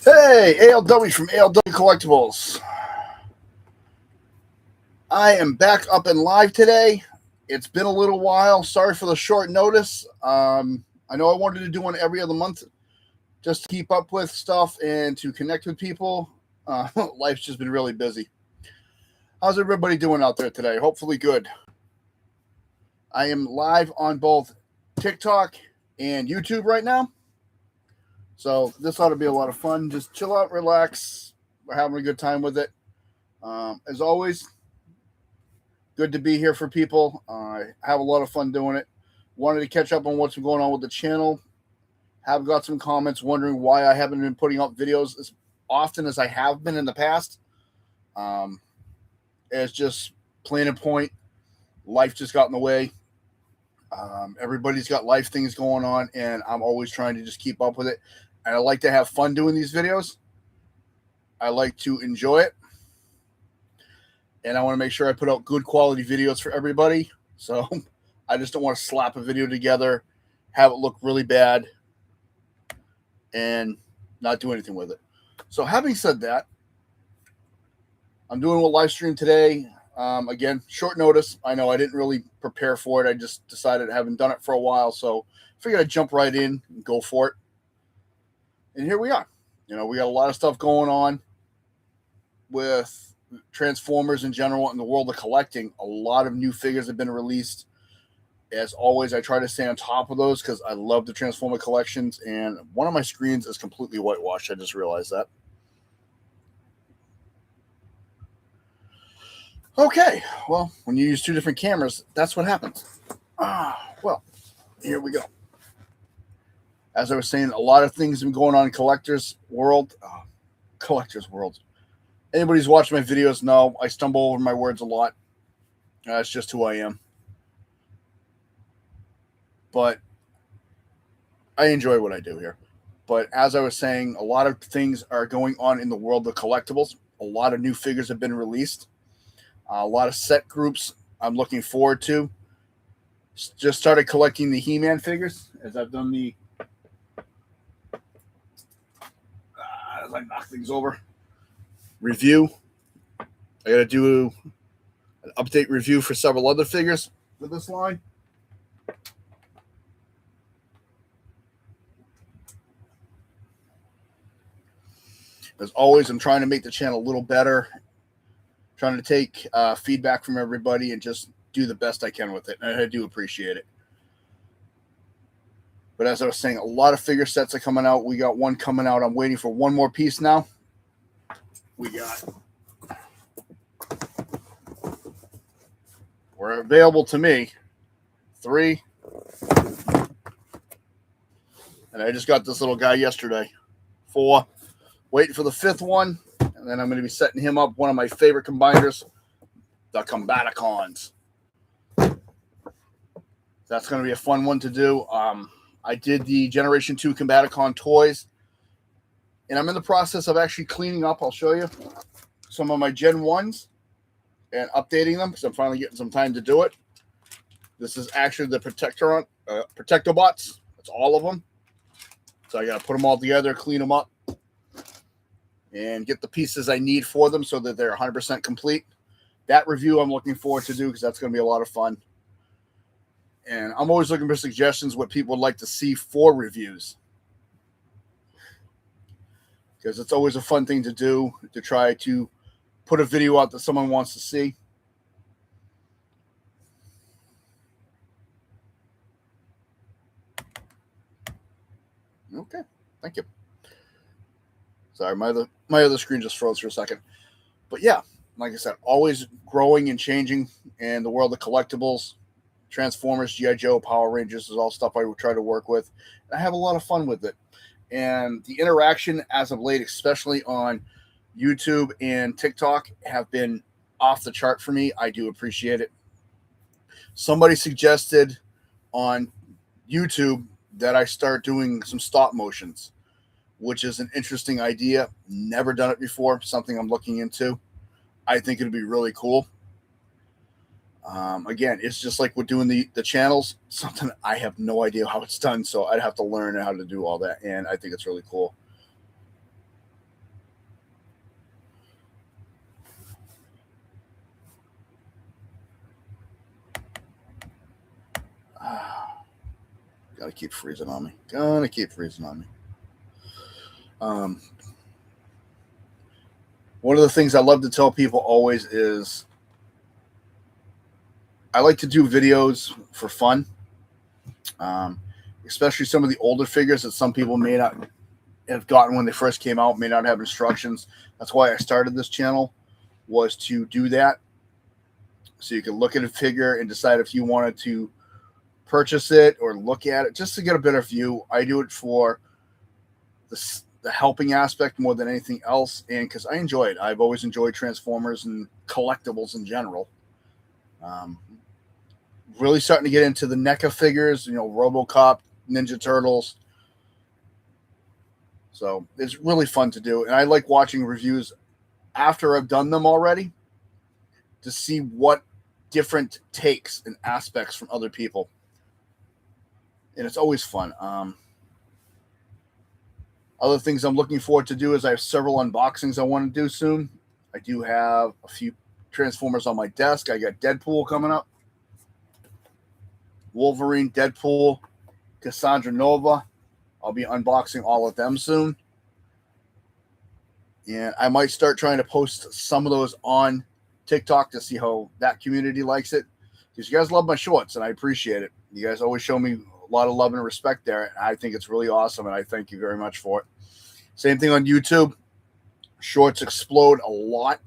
Hey, ALW from ALW Collectibles. I am back up and live today. It's been a little while. Sorry for the short notice. I know I wanted to do one every other month just to keep up with stuff and to connect with people. Life's just been really busy. How's everybody doing out there today? Hopefully good. I am live on both TikTok and YouTube right now. So this ought to be a lot of fun. Just chill out, relax. We're having a good time with it. As always, good to be here for people. I have a lot of fun doing it. Wanted to catch up on what's going on with the channel. Have got some comments wondering why I haven't been putting up videos as often as I have been in the past. It's just plain and point. Life just got in the way. Everybody's got life things going on, and I'm always trying to just keep up with it. And I like to have fun doing these videos. I like to enjoy it. And I want to make sure I put out good quality videos for everybody. So I just don't want to slap a video together, have it look really bad, and not do anything with it. So having said that, I'm doing a live stream today. Again, short notice. I know I didn't really prepare for it. I just decided I haven't done it for a while. So I figured I'd jump right in and go for it. And here we are. You know, we got a lot of stuff going on with Transformers in general in the world of collecting. A lot of new figures have been released. As always, I try to stay on top of those because I love the Transformer collections. And one of my screens is completely whitewashed. I just realized that. Okay, well, when you use two different cameras, that's what happens. Well, here we go. As I was saying, a lot of things have been going on in collectors world. Collectors world. Anybody's watched my videos know I stumble over my words a lot. That's just who I am. But I enjoy what I do here. But as I was saying, a lot of things are going on in the world of collectibles. A lot of new figures have been released. A lot of set groups I'm looking forward to. Just started collecting the He-Man figures as I've done the as I knock things over. Review. I got to do an update review for several other figures for this line. As always, I'm trying to make the channel a little better. Trying to take feedback from everybody and just do the best I can with it. And I do appreciate it. But as I was saying, a lot of figure sets are coming out. We got one coming out. I'm waiting for one more piece now. We got, were available to me, 3. And I just got this little guy yesterday. 4. Waiting for the 5th one. And then I'm going to be setting him up, one of my favorite combiners, the Combaticons. That's going to be a fun one to do. I did the Generation 2 Combaticon toys, and I'm in the process of actually cleaning up. I'll show you some of my Gen 1s and updating them because I'm finally getting some time to do it. This is actually the Protectobots. That's all of them. So I got to put them all together, clean them up, and get the pieces I need for them so that they're 100% complete. That review I'm looking forward to do because that's going to be a lot of fun. And I'm always looking for suggestions what people would like to see for reviews. Because it's always a fun thing to do, to try to put a video out that someone wants to see. Okay, thank you. Sorry, my other screen just froze for a second. But yeah, like I said, always growing and changing in the world of collectibles. Transformers, G.I. Joe, Power Rangers is all stuff I would try to work with. I have a lot of fun with it. And the interaction as of late, especially on YouTube and TikTok, have been off the chart for me. I do appreciate it. Somebody suggested on YouTube that I start doing some stop motions, which is an interesting idea. Never done it before. Something I'm looking into. I think it'd be really cool. Again, it's just like we're doing the channels, something I have no idea how it's done. So I'd have to learn how to do all that. And I think it's really cool. Gotta keep freezing on me. Gonna keep freezing on me. One of the things I love to tell people always is I like to do videos for fun, especially some of the older figures that some people may not have gotten when they first came out, may not have instructions. That's why I started this channel, was to do that. So you can look at a figure and decide if you wanted to purchase it or look at it just to get a better view. I do it for the helping aspect more than anything else, and because I enjoy it. I've always enjoyed Transformers and collectibles in general. Really starting to get into the NECA figures, RoboCop, Ninja Turtles. So it's really fun to do, and I like watching reviews after I've done them already to see what different takes and aspects from other people. And it's always fun. Other things I'm looking forward to do is I have several unboxings I want to do soon. I do have a few Transformers on my desk. I got Deadpool coming up, Wolverine, Deadpool, Cassandra Nova. I'll be unboxing all of them soon. And I might start trying to post some of those on TikTok to see how that community likes it. Because you guys love my shorts, and I appreciate it. You guys always show me a lot of love and respect there. And I think it's really awesome, and I thank you very much for it. Same thing on YouTube. Shorts explode a lot,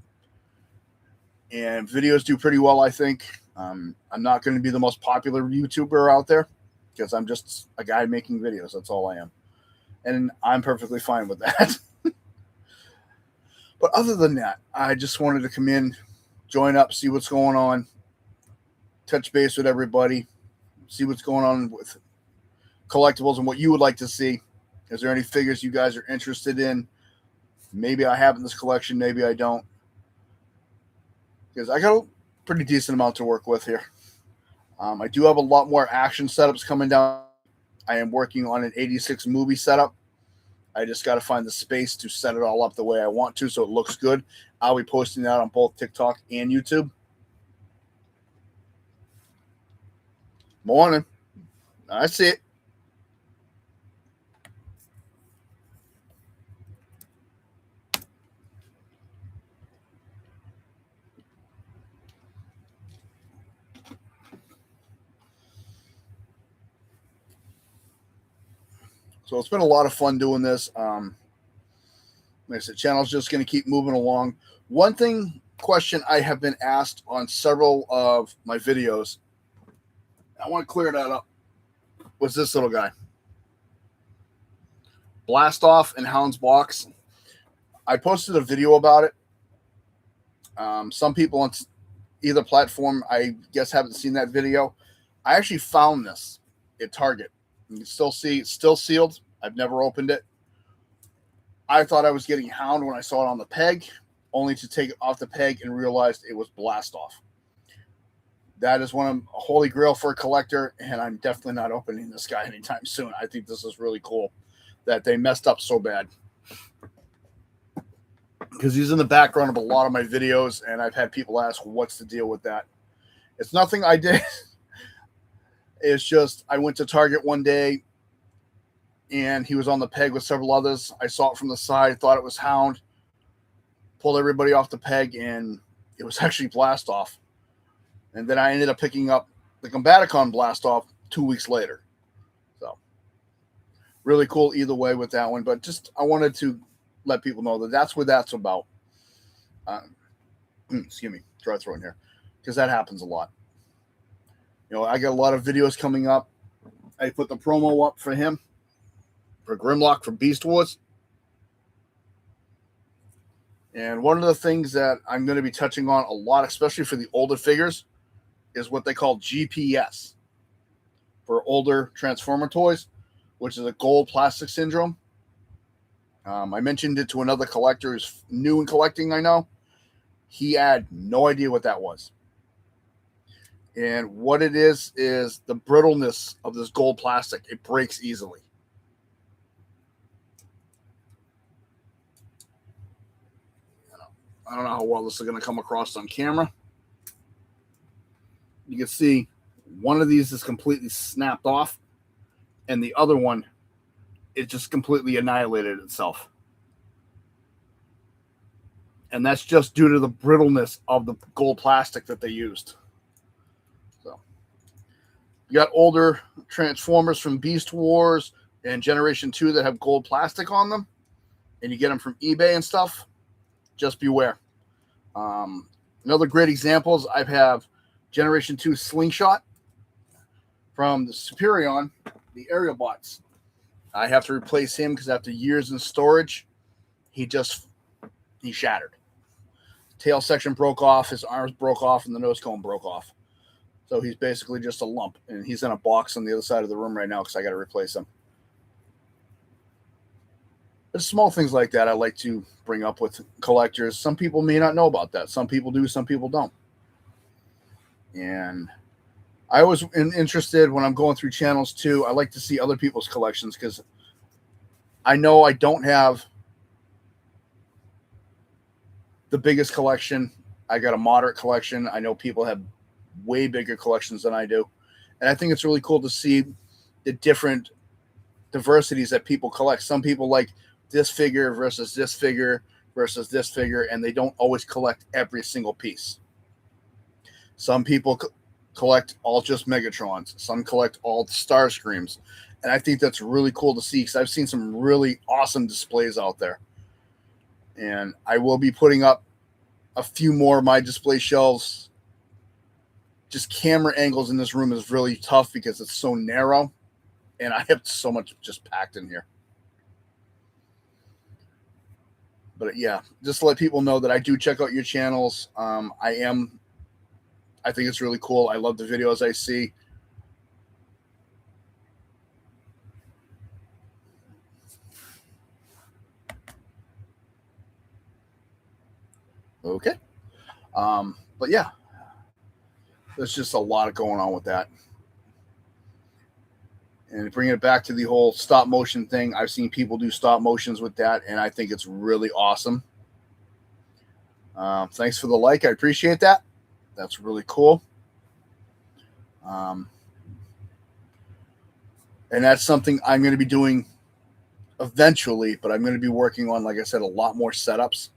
and videos do pretty well, I think. I'm not going to be the most popular YouTuber out there because I'm just a guy making videos. That's all I am. And I'm perfectly fine with that. But other than that, I just wanted to come in, join up, see what's going on, touch base with everybody, see what's going on with collectibles and what you would like to see. Is there any figures you guys are interested in? Maybe I have in this collection, maybe I don't. Because I got a pretty decent amount to work with here. I do have a lot more action setups coming down. I am working on an 86 movie setup. I just got to find the space to set it all up the way I want to so it looks good. I'll be posting that on both TikTok and YouTube. Morning. I see it. So it's been a lot of fun doing this. Like I said, channel's just going to keep moving along. One question I have been asked on several of my videos, I want to clear that up, was this little guy. Blast Off in Hound's Box. I posted a video about it. Some people on either platform, I guess, haven't seen that video. I actually found this at Target. You can still see it's still sealed. I've never opened it. I thought I was getting Hound when I saw it on the peg, only to take it off the peg and realized it was Blast Off. That is one of a holy grail for a collector, and I'm definitely not opening this guy anytime soon. I think this is really cool that they messed up so bad. Because he's in the background of a lot of my videos, and I've had people ask, what's the deal with that? It's nothing I did. It's just I went to Target one day, and he was on the peg with several others. I saw it from the side, thought it was Hound, pulled everybody off the peg, and it was actually Blast Off. And then I ended up picking up the Combaticon Blast Off 2 weeks later. So really cool either way with that one. But just I wanted to let people know that that's what that's about. Excuse me, dry throat in here, because that happens a lot. I got a lot of videos coming up. I put the promo up for him, for Grimlock from Beast Wars. And one of the things that I'm going to be touching on a lot, especially for the older figures, is what they call GPS for older Transformer toys, which is a gold plastic syndrome. I mentioned it to another collector who's new in collecting, I know. He had no idea what that was. And what it is the brittleness of this gold plastic. It breaks easily. I don't know how well this is going to come across on camera. You can see One of these is completely snapped off, and the other one, it just completely annihilated itself. And that's just due to the brittleness of the gold plastic that they used. So you got older Transformers from Beast Wars and Generation 2 that have gold plastic on them, and you get them from eBay and stuff. Just beware. Another great examples, I have Generation 2 Slingshot from the Superion, the Aerial Bots. I have to replace him because after years in storage, he shattered. Tail section broke off, his arms broke off, and the nose cone broke off. So he's basically just a lump, and he's in a box on the other side of the room right now because I got to replace him. There's small things like that I like to bring up with collectors. Some people may not know about that. Some people do, some people don't. And I was interested when I'm going through channels too. I like to see other people's collections because I know I don't have the biggest collection. I got a moderate collection. I know people have way bigger collections than I do. And I think it's really cool to see the different diversities that people collect. Some people like this figure versus this figure versus this figure, and they don't always collect every single piece. Some people collect all just Megatrons. Some collect all Starscreams. And I think that's really cool to see because I've seen some really awesome displays out there. And I will be putting up a few more of my display shelves. Just camera angles in this room is really tough because it's so narrow. And I have so much just packed in here. But yeah, just to let people know that I do check out your channels. I think it's really cool. I love the videos I see. Okay. But yeah, there's just a lot going on with that. And bringing it back to the whole stop motion thing, I've seen people do stop motions with that, and I think it's really awesome. Thanks for the like. I appreciate that. That's really cool. And that's something I'm going to be doing eventually, but I'm going to be working on, like I said, a lot more setups.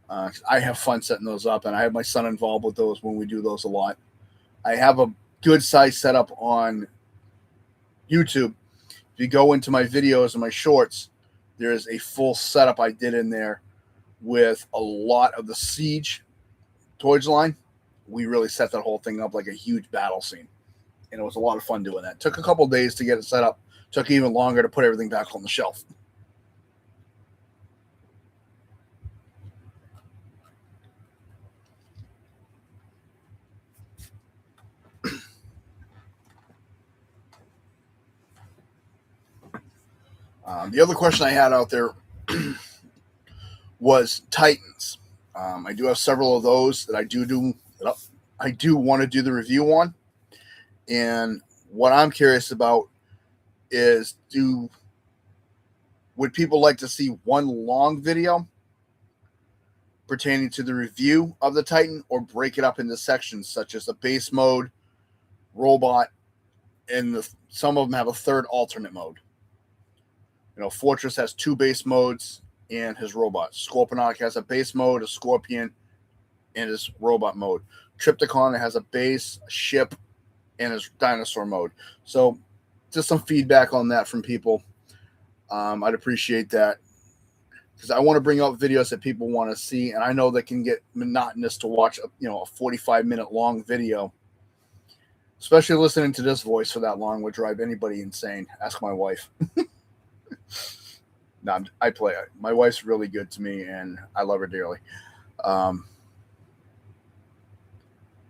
I have fun setting those up, and I have my son involved with those when we do those a lot. I have a good size setup on YouTube. If you go into my videos and my shorts, there is a full setup I did in there with a lot of the Siege toys line. We really set that whole thing up like a huge battle scene. And it was a lot of fun doing that. Took a couple days to get it set up. Took even longer to put everything back on the shelf. The other question I had out there was Titans. I do have several of those that I do want to do the review on. And what I'm curious about is would people like to see one long video pertaining to the review of the Titan, or break it up into sections such as the base mode, robot, and some of them have a third alternate mode. Fortress has 2 base modes and his robot. Scorponok has a base mode, a Scorpion, and his robot mode. Trypticon has a base, a ship, and his dinosaur mode. So just some feedback on that from people. I'd appreciate that because I want to bring out videos that people want to see, and I know that can get monotonous to watch a 45-minute long video. Especially listening to this voice for that long would drive anybody insane. Ask my wife. No, I play it. My wife's really good to me, and I love her dearly.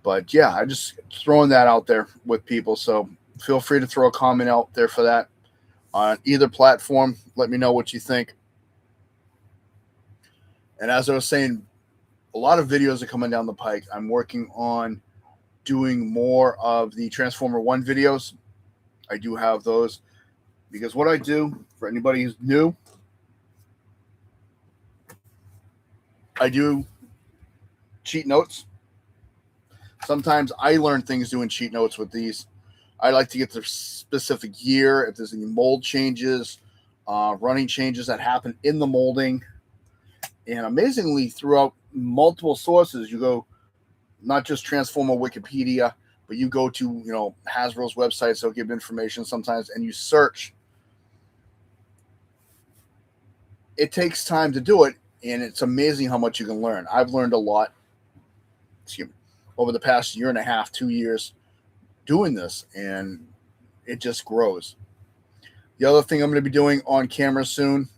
But yeah, I just throwing that out there with people. So feel free to throw a comment out there for that on either platform. Let me know what you think. And as I was saying, a lot of videos are coming down the pike. I'm working on doing more of the Transformer 1 videos. I do have those because what I do, for anybody who's new, I do cheat notes. Sometimes I learn things doing cheat notes with these. I like to get the specific year, if there's any mold changes, running changes that happen in the molding. And amazingly, throughout multiple sources, you go not just Transformer Wikipedia, but you go to, Hasbro's websites, they'll give information sometimes, and you search. It takes time to do it, and it's amazing how much you can learn. I've learned a lot over the past year and a half, 2 years doing this, and it just grows. The other thing I'm going to be doing on camera soon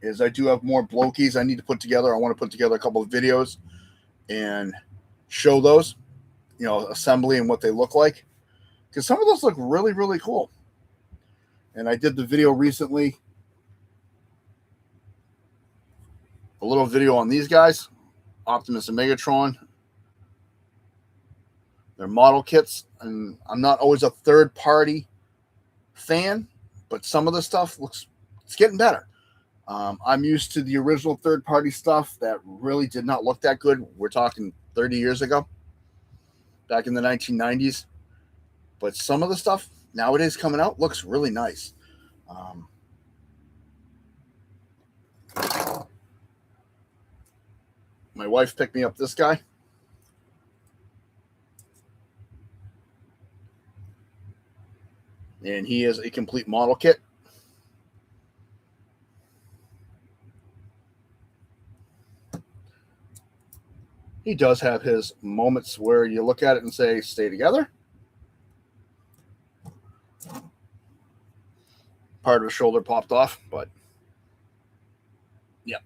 is I do have more Blokies I need to put together. I want to put together a couple of videos and show those, assembly and what they look like, because some of those look really, really cool. And I did the video recently, a little video on these guys, Optimus and Megatron. They're model kits, and I'm not always a third-party fan, but some of the stuff it's getting better. I'm used to the original third-party stuff that really did not look that good. We're talking 30 years ago, back in the 1990s. But some of the stuff nowadays coming out looks really nice. My wife picked me up this guy. And he is a complete model kit. He does have his moments where you look at it and say, stay together. Part of his shoulder popped off, but yeah.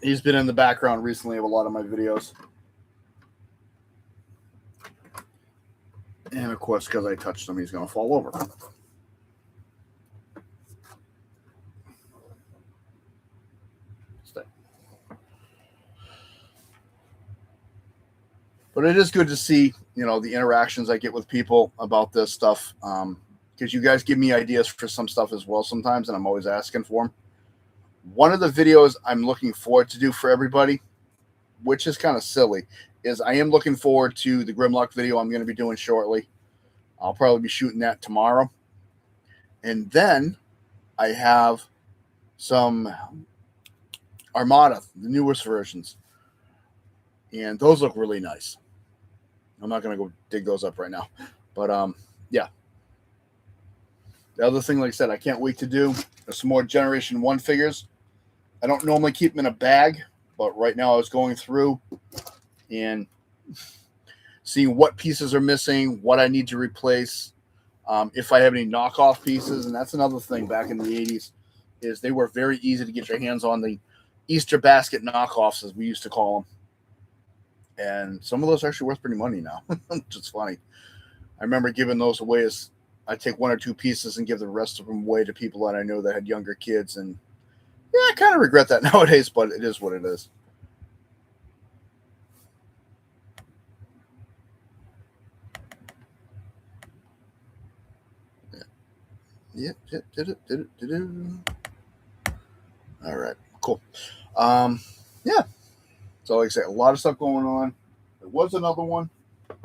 He's been in the background recently of a lot of my videos. And of course, because I touched him, he's going to fall over. Stay. But it is good to see, the interactions I get with people about this stuff. Because you guys give me ideas for some stuff as well sometimes, and I'm always asking for them. One of the videos I'm looking forward to do for everybody, which is kind of silly, is I am looking forward to the Grimlock video I'm going to be doing shortly. I'll probably be shooting that tomorrow. And then I have some Armada, the newest versions. And those look really nice. I'm not going to go dig those up right now. But, yeah. The other thing, like I said, I can't wait to do some more Generation 1 figures. I don't normally keep them in a bag, but right now I was going through and seeing what pieces are missing, what I need to replace, if I have any knockoff pieces. And that's another thing back in the 80s, is they were very easy to get your hands on, the Easter basket knockoffs, as we used to call them. And some of those are actually worth pretty money now, which is funny. I remember giving those away as I take one or two pieces and give the rest of them away to people that I know that had younger kids. And yeah, I kind of regret that nowadays, but it is what it is. Yep. All right, cool. Yeah. So like I say, a lot of stuff going on. There was another one.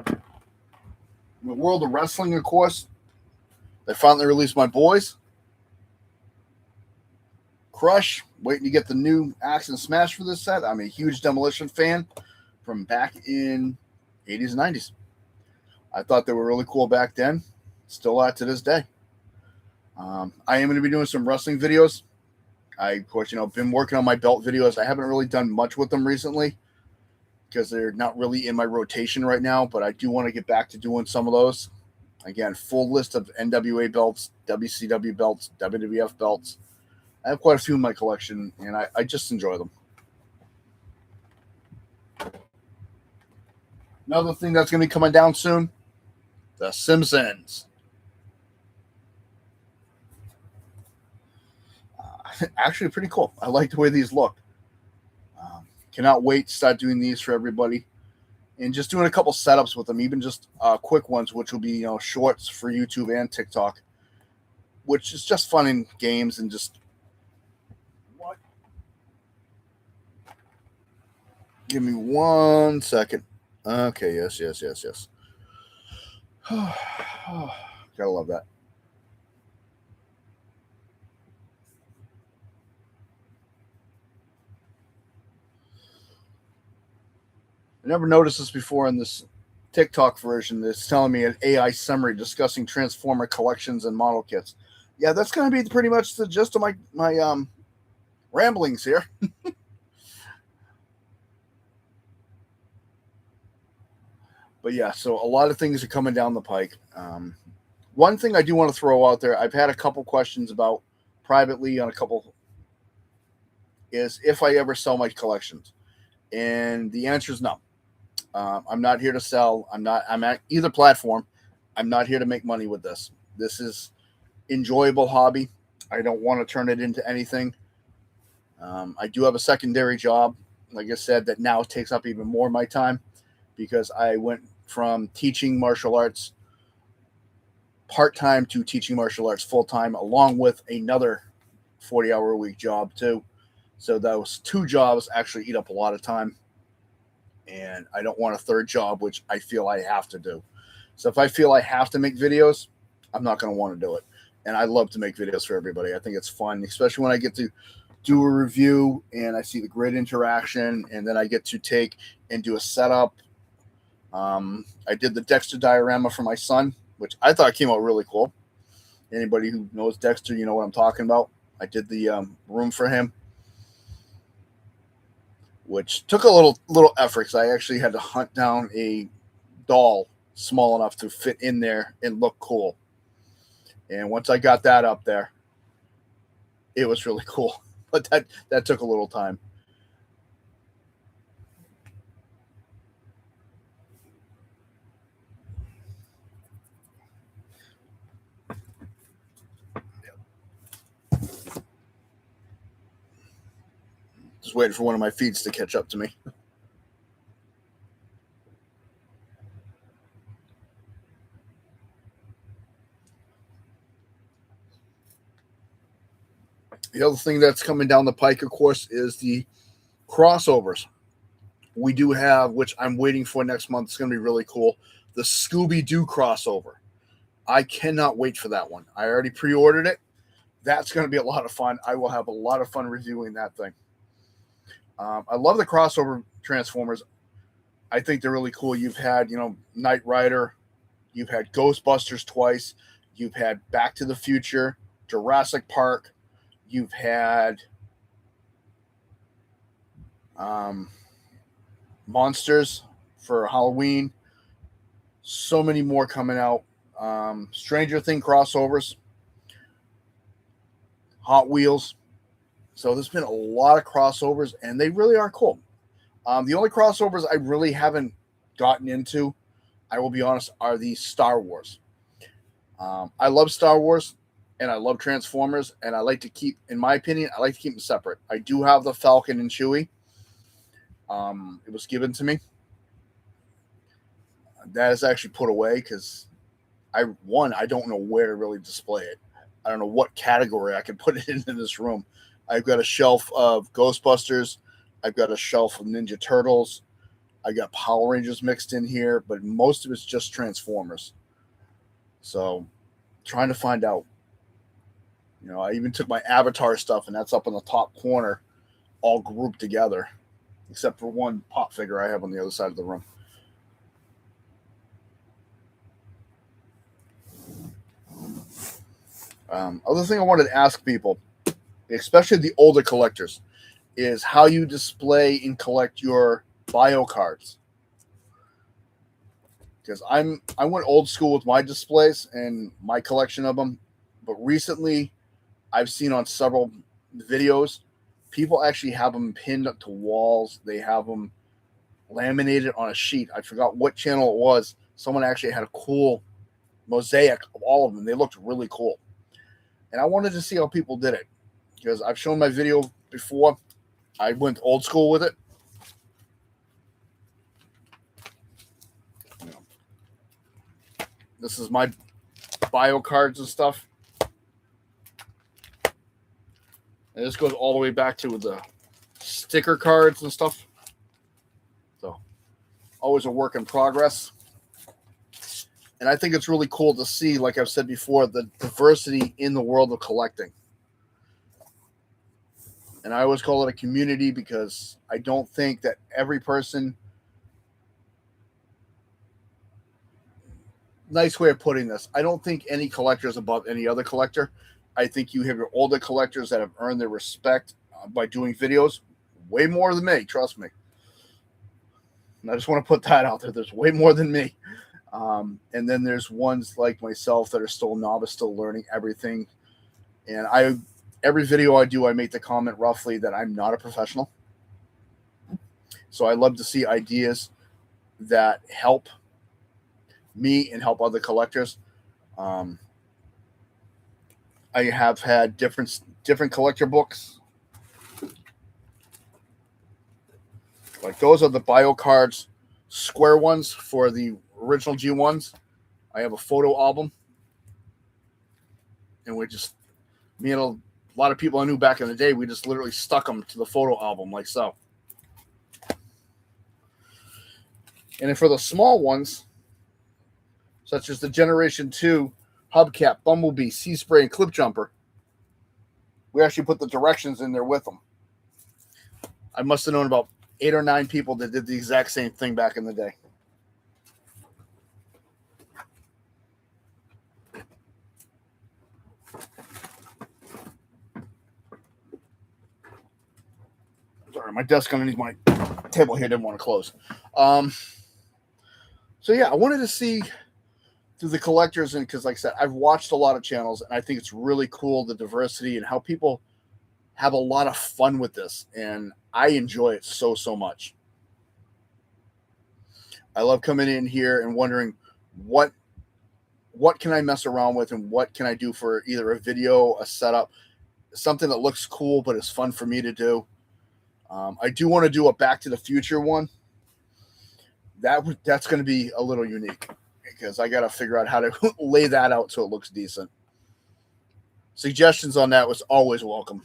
In the world of wrestling, of course, they finally released My Boys. Crush, waiting to get the new Axe and Smash for this set. I'm a huge Demolition fan from back in 80s and 90s. I thought they were really cool back then. Still are to this day. I am going to be doing some wrestling videos. I, of course, been working on my belt videos. I haven't really done much with them recently because they're not really in my rotation right now, but I do want to get back to doing some of those. Again, full list of NWA belts, WCW belts, WWF belts. I have quite a few in my collection, and I just enjoy them. Another thing that's going to be coming down soon, The Simpsons. Actually, pretty cool. I like the way these look. Cannot wait to start doing these for everybody. And just doing a couple setups with them, even just quick ones, which will be shorts for YouTube and TikTok, which is just fun in games and just what? Give me 1 second. Okay, yes. Gotta love that. I never noticed this before in this TikTok version. That's telling me an AI summary discussing Transformer collections and model kits. Yeah, that's going to be pretty much the gist of my ramblings here. But yeah, so a lot of things are coming down the pike. One thing I do want to throw out there, I've had a couple questions about privately on a couple, is if I ever sell my collections, and the answer is no. I'm not here to sell. I'm at either platform. I'm not here to make money with this. This is enjoyable hobby. I don't want to turn it into anything. I do have a secondary job, like I said, that now takes up even more of my time because I went from teaching martial arts part time to teaching martial arts full time, along with another 40-hour a week job, too. So those two jobs actually eat up a lot of time. And I don't want a third job, which I feel I have to do. So if I feel I have to make videos, I'm not going to want to do it. And I love to make videos for everybody. I think it's fun, especially when I get to do a review and I see the great interaction, and then I get to take and do a setup. I did the Dexter diorama for my son, which I thought came out really cool. Anybody who knows Dexter, you know what I'm talking about. I did the room for him, which took a little effort because I actually had to hunt down a doll small enough to fit in there and look cool. And once I got that up there, it was really cool. But that took a little time. Just waiting for one of my feeds to catch up to me. The other thing that's coming down the pike, of course, is the crossovers. We do have, which I'm waiting for next month. It's going to be really cool. The Scooby Doo crossover. I cannot wait for that one. I already pre ordered it. That's going to be a lot of fun. I will have a lot of fun reviewing that thing. I love the crossover Transformers. I think they're really cool. You've had, Knight Rider, you've had Ghostbusters twice, you've had Back to the Future, Jurassic Park, you've had Monsters for Halloween. So many more coming out. Stranger Thing crossovers, Hot Wheels. So there's been a lot of crossovers, and they really are cool. The only crossovers I really haven't gotten into, I will be honest, are the Star Wars. I love Star Wars, and I love Transformers, and I like to keep, in my opinion, I like to keep them separate. I do have the Falcon and Chewie. It was given to me. That is actually put away because I don't know where to really display it. I don't know what category I can put it in this room. I've got a shelf of Ghostbusters. I've got a shelf of Ninja Turtles. I got Power Rangers mixed in here, but most of it's just Transformers. So, trying to find out. I even took my Avatar stuff, and that's up in the top corner, all grouped together, except for one pop figure I have on the other side of the room. Other thing I wanted to ask people, especially the older collectors, is how you display and collect your bio cards. Because I went old school with my displays and my collection of them, but recently I've seen on several videos people actually have them pinned up to walls. They have them laminated on a sheet. I forgot what channel it was. Someone actually had a cool mosaic of all of them. They looked really cool. And I wanted to see how people did it because I've shown my video before. I went old school with it. This is my bio cards and stuff. And this goes all the way back to the sticker cards and stuff. So always a work in progress. And I think it's really cool to see, like I've said before, the diversity in the world of collecting. And I always call it a community because I don't think that every person, nice way of putting this, I don't think any collector is above any other collector. I think you have your older collectors that have earned their respect by doing videos way more than me, trust me. And I just want to put that out there. There's way more than me. And then there's ones like myself that are still novice, still learning everything. And every video I do, I make the comment roughly that I'm not a professional. So I love to see ideas that help me and help other collectors. I have had different collector books. Like those are the bio cards, square ones for the original G1s. I have a photo album. And me and a lot of people I knew back in the day, we just literally stuck them to the photo album like so. And then for the small ones, such as the Generation 2 Hubcap, Bumblebee, Sea Spray, and Clip Jumper, we actually put the directions in there with them. I must have known about 8 or 9 people that did the exact same thing back in the day. Sorry, my desk underneath my table here didn't want to close. So yeah, I wanted to see through the collectors, and because like I said, I've watched a lot of channels, and I think it's really cool, the diversity and how people have a lot of fun with this, and I enjoy it so much. I love coming in here and wondering what can I mess around with, and what can I do for either a video, a setup, something that looks cool but is fun for me to do. I do want to do a Back to the Future one. That's going to be a little unique because I got to figure out how to lay that out so it looks decent. Suggestions on that was always welcome.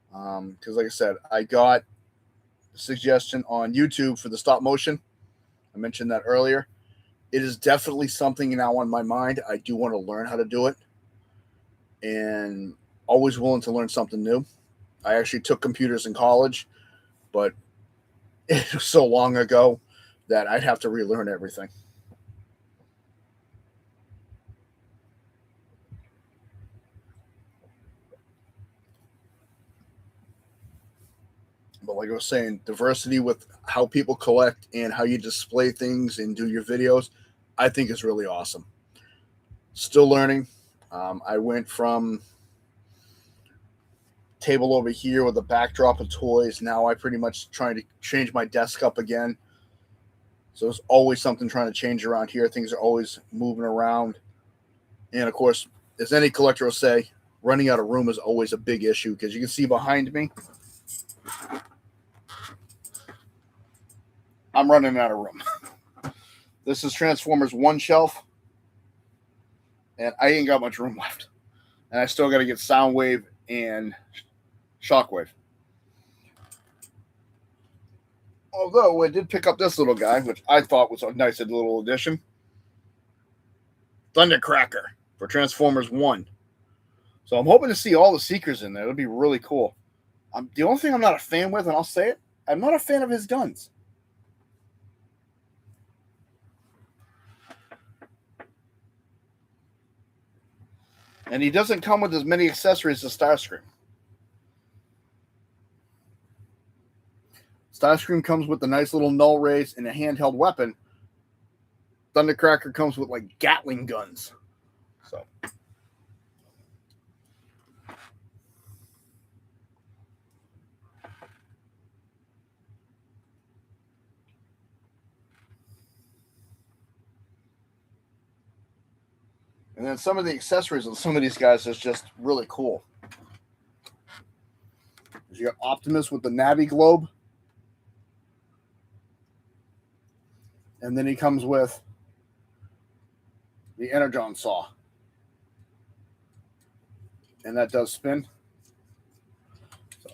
Because like I said, I got a suggestion on YouTube for the stop motion. I mentioned that earlier. It is definitely something now on my mind. I do want to learn how to do it, and always willing to learn something new. I actually took computers in college, but it was so long ago that I'd have to relearn everything. But like I was saying, diversity with how people collect and how you display things and do your videos, I think is really awesome. Still learning. I went from table over here with a backdrop of toys. Now I pretty much trying to change my desk up again. So there's always something trying to change around here. Things are always moving around. And of course, as any collector will say, running out of room is always a big issue, because you can see behind me, I'm running out of room. This is Transformers 1 shelf, and I ain't got much room left. And I still got to get Soundwave and Shockwave. Although I did pick up this little guy, which I thought was a nice little addition. Thundercracker for Transformers 1. So I'm hoping to see all the Seekers in there. It'll be really cool. The only thing I'm not a fan with, and I'll say it, I'm not a fan of his guns. And he doesn't come with as many accessories as Starscream. Starscream comes with a nice little null rays and a handheld weapon. Thundercracker comes with like Gatling guns. So. And then some of the accessories on some of these guys is just really cool. You got Optimus with the Navi Globe. And then he comes with the Energon Saw. And that does spin. So.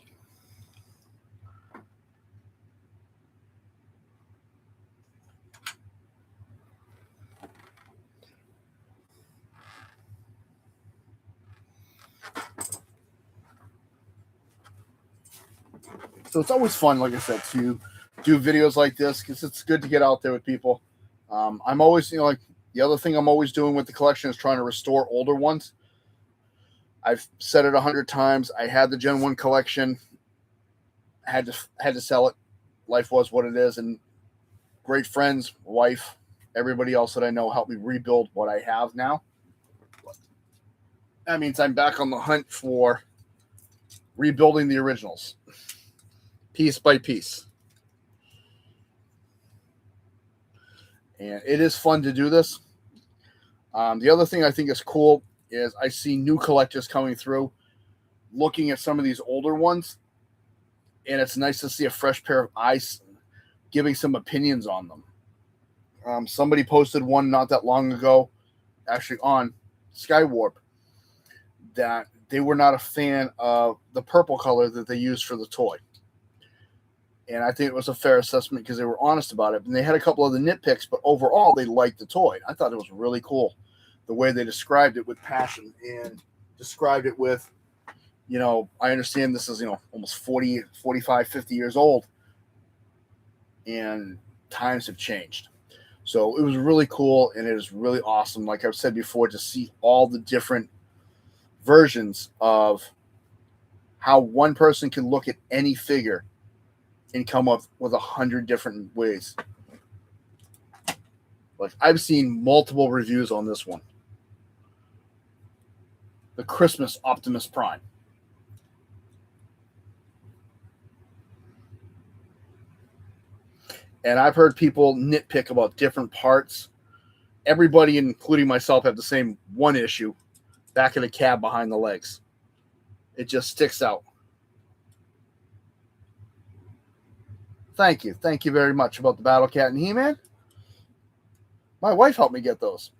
So it's always fun, like I said, to do videos like this because it's good to get out there with people. I'm always, like the other thing I'm always doing with the collection is trying to restore older ones. I've said it 100 times. I had the Gen 1 collection, had to sell it. Life was what it is, and great friends, wife, everybody else that I know helped me rebuild what I have now. That means I'm back on the hunt for rebuilding the originals, piece by piece. And it is fun to do this. The other thing I think is cool is I see new collectors coming through, looking at some of these older ones, and it's nice to see a fresh pair of eyes giving some opinions on them. Somebody posted one not that long ago, actually on Skywarp, that they were not a fan of the purple color that they used for the toy. And I think it was a fair assessment because they were honest about it. And they had a couple of the nitpicks, but overall, they liked the toy. I thought it was really cool the way they described it with passion and described it with, I understand this is, almost 40, 45, 50 years old. And times have changed. So it was really cool, and it was really awesome, like I've said before, to see all the different versions of how one person can look at any figure and come up with 100 different ways. Like, I've seen multiple reviews on this one. The Christmas Optimus Prime. And I've heard people nitpick about different parts. Everybody, including myself, have the same one issue. Back of the cab behind the legs. It just sticks out. Thank you. Thank you very much about the Battle Cat and He-Man. My wife helped me get those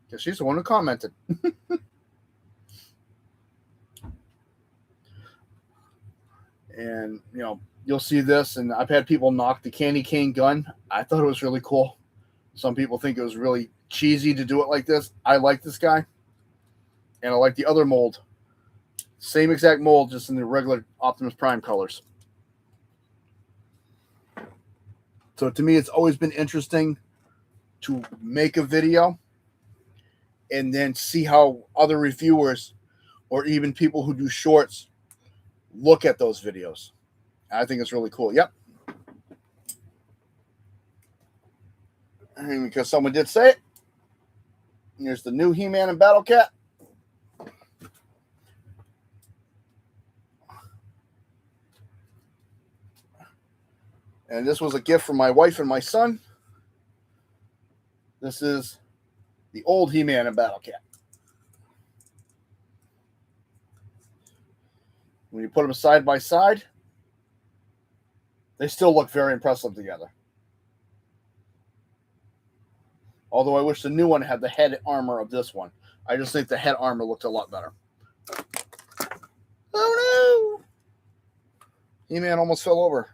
because she's the one who commented. And, you'll see this, and I've had people knock the candy cane gun. I thought it was really cool. Some people think it was really cheesy to do it like this. I like this guy, and I like the other mold. Same exact mold, just in the regular Optimus Prime colors. So to me, it's always been interesting to make a video and then see how other reviewers or even people who do shorts look at those videos. I think it's really cool. Yep. And because someone did say it, here's the new He-Man and Battle Cat. And this was a gift from my wife and my son. This is the old He-Man and Battle Cat. When you put them side by side, they still look very impressive together. Although I wish the new one had the head armor of this one. I just think the head armor looked a lot better. Oh no! He-Man almost fell over.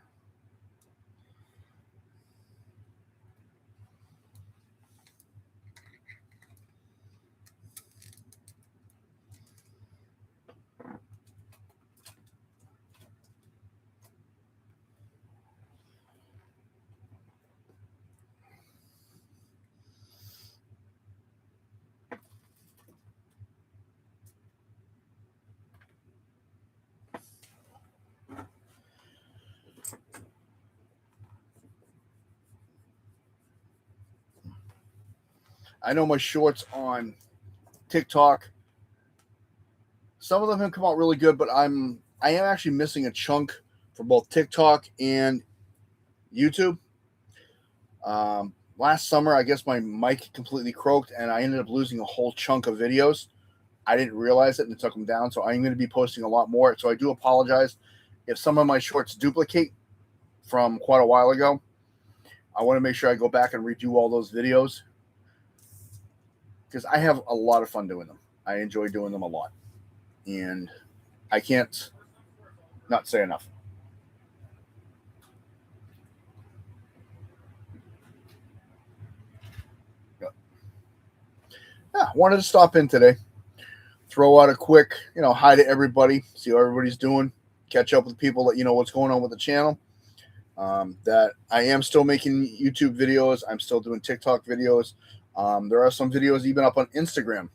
I know my shorts on TikTok, some of them have come out really good, but I am actually missing a chunk for both TikTok and YouTube. Last summer, I guess my mic completely croaked, and I ended up losing a whole chunk of videos. I didn't realize it and it took them down, so I'm going to be posting a lot more. So I do apologize if some of my shorts duplicate from quite a while ago. I want to make sure I go back and redo all those videos because I have a lot of fun doing them. I enjoy doing them a lot, and I can't not say enough. Yeah, wanted to stop in today, throw out a quick, hi to everybody, see how everybody's doing, catch up with people, let you know what's going on with the channel. That I am still making YouTube videos. I'm still doing TikTok videos. There are some videos even up on Instagram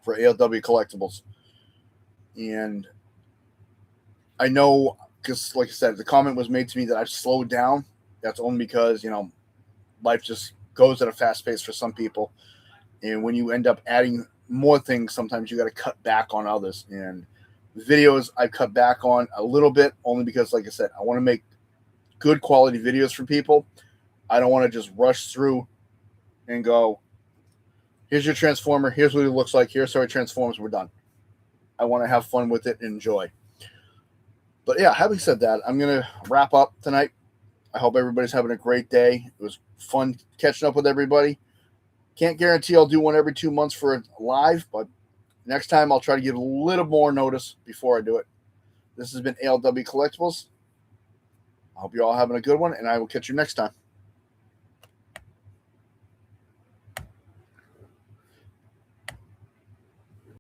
for ALW Collectibles. And I know, because like I said, the comment was made to me that I've slowed down. That's only because, life just goes at a fast pace for some people. And when you end up adding more things, sometimes you got to cut back on others. And videos I cut back on a little bit, only because, like I said, I want to make good quality videos for people. I don't want to just rush through and go, here's your Transformer, here's what it looks like, here's how it transforms, we're done. I want to have fun with it and enjoy. But yeah, having said that, I'm going to wrap up tonight. I hope everybody's having a great day. It was fun catching up with everybody. Can't guarantee I'll do one every 2 months for a live, but next time I'll try to give a little more notice before I do it. This has been ALW Collectibles. I hope you're all having a good one, and I will catch you next time.